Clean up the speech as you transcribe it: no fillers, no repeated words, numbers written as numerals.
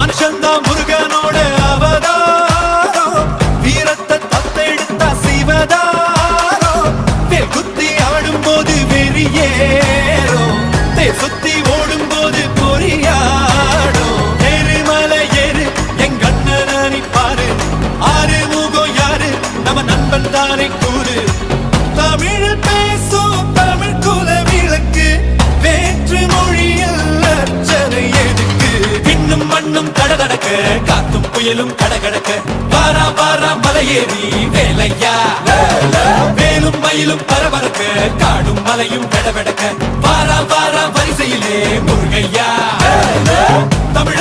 மனுஷந்தா முருகனோட அவதாரம், வீரத்தை தத்தெடுத்தா சிவதாரம். தேர் குத்தி ஆடும் போது வெறியேறும், தேர் சுத்தி ஓடும் போது பொறியாடும். எருமலை ஏறு எங்கண்ணனி பாரு, ஆறு முகம் யாரு நம்ம நண்பன் தானே கூறு. தமிழில் பேசும் தமிழ் குல விளக்கு, வேற்று மொழியில் அர்ச்சனை எதுக்கு? விண்ணும் மண்ணும் கடகடக்க, காத்தும் புயலும் கடகடக்க, வாரா வாரா மலையேறி வேலையா. வேலும் மயிலும் பரபரக்க, காடும் மலையும் கடவெடக்க, வாரா வாரா வரிசையிலே முருகையா. தமிழ